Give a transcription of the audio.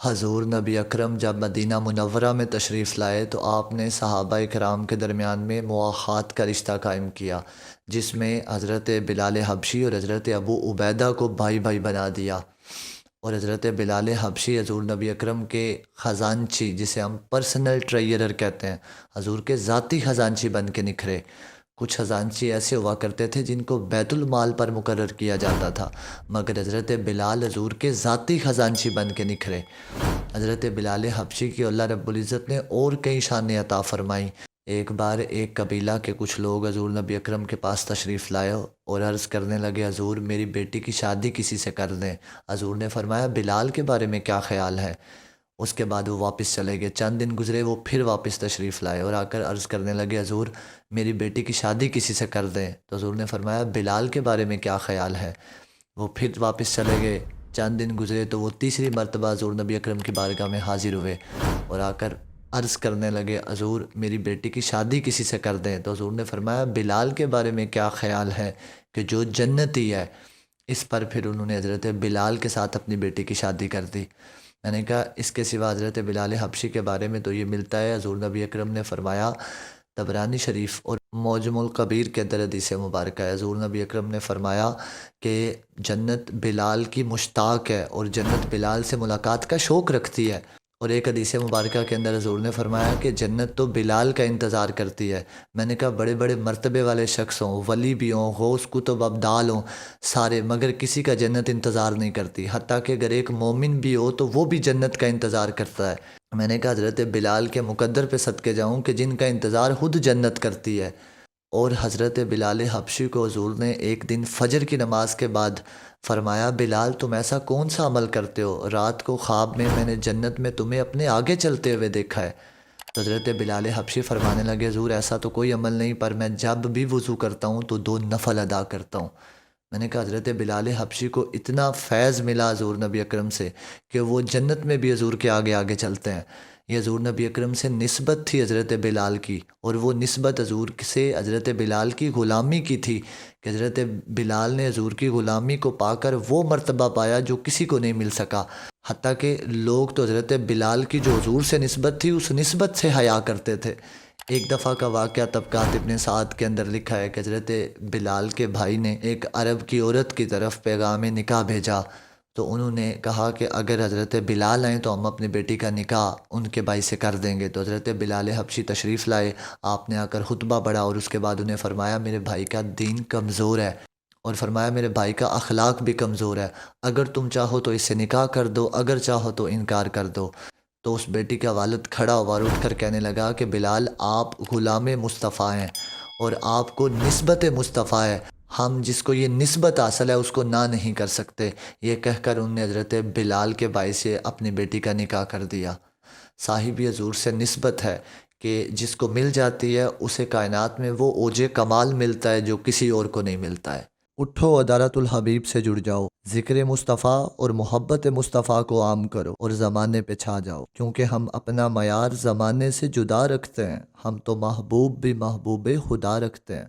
حضور نبی اکرم جب مدینہ منورہ میں تشریف لائے تو آپ نے صحابہ کرام کے درمیان میں مواخات کا رشتہ قائم کیا، جس میں حضرت بلال حبشی اور حضرت ابو عبیدہ کو بھائی بھائی بنا دیا، اور حضرت بلال حبشی حضور نبی اکرم کے خزانچی، جسے ہم پرسنل ٹریئرر کہتے ہیں، حضور کے ذاتی خزانچی بن کے نکھرے۔ کچھ خزانچی ایسے ہوا کرتے تھے جن کو بیت المال پر مقرر کیا جاتا تھا، مگر حضرت بلال حضور کے ذاتی خزانچی بن کے نکھرے۔ حضرت بلال حبشی کی اللہ رب العزت نے اور کئی شانیں عطا فرمائیں۔ ایک بار ایک قبیلہ کے کچھ لوگ حضور نبی اکرم کے پاس تشریف لائے اور عرض کرنے لگے، حضور میری بیٹی کی شادی کسی سے کر دیں۔ حضور نے فرمایا بلال کے بارے میں کیا خیال ہے؟ اس کے بعد وہ واپس چلے گئے۔ چند دن گزرے، وہ پھر واپس تشریف لائے اور آ کر عرض کرنے لگے، حضور میری بیٹی کی شادی کسی سے کر دیں۔ تو حضور نے فرمایا بلال کے بارے میں کیا خیال ہے؟ وہ پھر واپس چلے گئے۔ چند دن گزرے تو وہ تیسری مرتبہ حضور نبی اکرم کی بارگاہ میں حاضر ہوئے اور آ کر عرض کرنے لگے، حضور میری بیٹی کی شادی کسی سے کر دیں۔ تو حضور نے فرمایا بلال کے بارے میں کیا خیال ہے کہ جو جنتی ہے؟ اس پر پھر انہوں نے حضرت بلال کے ساتھ اپنی بیٹی کی شادی کر دی۔ میں نے کہا اس کے سوا حضرت بلال حبشی کے بارے میں تو یہ ملتا ہے، حضور نبی اکرم نے فرمایا، طبرانی شریف اور معجم الکبیر کے اندر حدیث مبارکہ ہے، حضور نبی اکرم نے فرمایا کہ جنت بلال کی مشتاق ہے اور جنت بلال سے ملاقات کا شوق رکھتی ہے۔ اور ایک حدیث مبارکہ کے اندر حضور نے فرمایا کہ جنت تو بلال کا انتظار کرتی ہے۔ میں نے کہا بڑے بڑے مرتبے والے شخص ہوں، ولی بھی ہوں، غوث کتب ابدال ہوں سارے، مگر کسی کا جنت انتظار نہیں کرتی، حتیٰ کہ اگر ایک مومن بھی ہو تو وہ بھی جنت کا انتظار کرتا ہے۔ میں نے کہا حضرت بلال کے مقدر پہ صدقے جاؤں کہ جن کا انتظار خود جنت کرتی ہے۔ اور حضرت بلال حبشی کو حضور نے ایک دن فجر کی نماز کے بعد فرمایا، بلال تم ایسا کون سا عمل کرتے ہو؟ رات کو خواب میں نے جنت میں تمہیں اپنے آگے چلتے ہوئے دیکھا ہے۔ تو حضرت بلال حبشی فرمانے لگے، حضور ایسا تو کوئی عمل نہیں، پر میں جب بھی وضو کرتا ہوں تو 2 نفل ادا کرتا ہوں۔ میں نے کہا حضرت بلال حبشی کو اتنا فیض ملا حضور نبی اکرم سے کہ وہ جنت میں بھی حضور کے آگے آگے چلتے ہیں۔ یہ حضور نبی اکرم سے نسبت تھی حضرت بلال کی، اور وہ نسبت حضور سے حضرت بلال کی غلامی کی تھی کہ حضرت بلال نے حضور کی غلامی کو پا کر وہ مرتبہ پایا جو کسی کو نہیں مل سکا۔ حتیٰ کہ لوگ تو حضرت بلال کی جو حضور سے نسبت تھی اس نسبت سے حیا کرتے تھے۔ ایک دفعہ کا واقعہ طبقات ابن سعد کے اندر لکھا ہے کہ حضرت بلال کے بھائی نے ایک عرب کی عورت کی طرف پیغام نکاح بھیجا، تو انہوں نے کہا کہ اگر حضرت بلال آئیں تو ہم اپنی بیٹی کا نکاح ان کے بھائی سے کر دیں گے۔ تو حضرت بلال حبشی تشریف لائے، آپ نے آ کر خطبہ پڑھا اور اس کے بعد انہیں فرمایا میرے بھائی کا دین کمزور ہے، اور فرمایا میرے بھائی کا اخلاق بھی کمزور ہے، اگر تم چاہو تو اس سے نکاح کر دو، اگر چاہو تو انکار کر دو۔ تو اس بیٹی کا والد کھڑا ہوا اور اٹھ کر کہنے لگا کہ بلال آپ غلام مصطفیٰ ہیں اور آپ کو نسبت مصطفیٰ ہے، ہم جس کو یہ نسبت حاصل ہے اس کو نہ نہیں کر سکتے۔ یہ کہہ کر انہوں نے حضرت بلال کے بھائی سے اپنی بیٹی کا نکاح کر دیا۔ صاحب حضور سے نسبت ہے کہ جس کو مل جاتی ہے اسے کائنات میں وہ اوج کمال ملتا ہے جو کسی اور کو نہیں ملتا ہے۔ اٹھو عدالت الحبیب سے جڑ جاؤ، ذکر مصطفیٰ اور محبت مصطفیٰ کو عام کرو اور زمانے پہ چھا جاؤ، کیونکہ ہم اپنا معیار زمانے سے جدا رکھتے ہیں، ہم تو محبوب بھی محبوب خدا رکھتے ہیں۔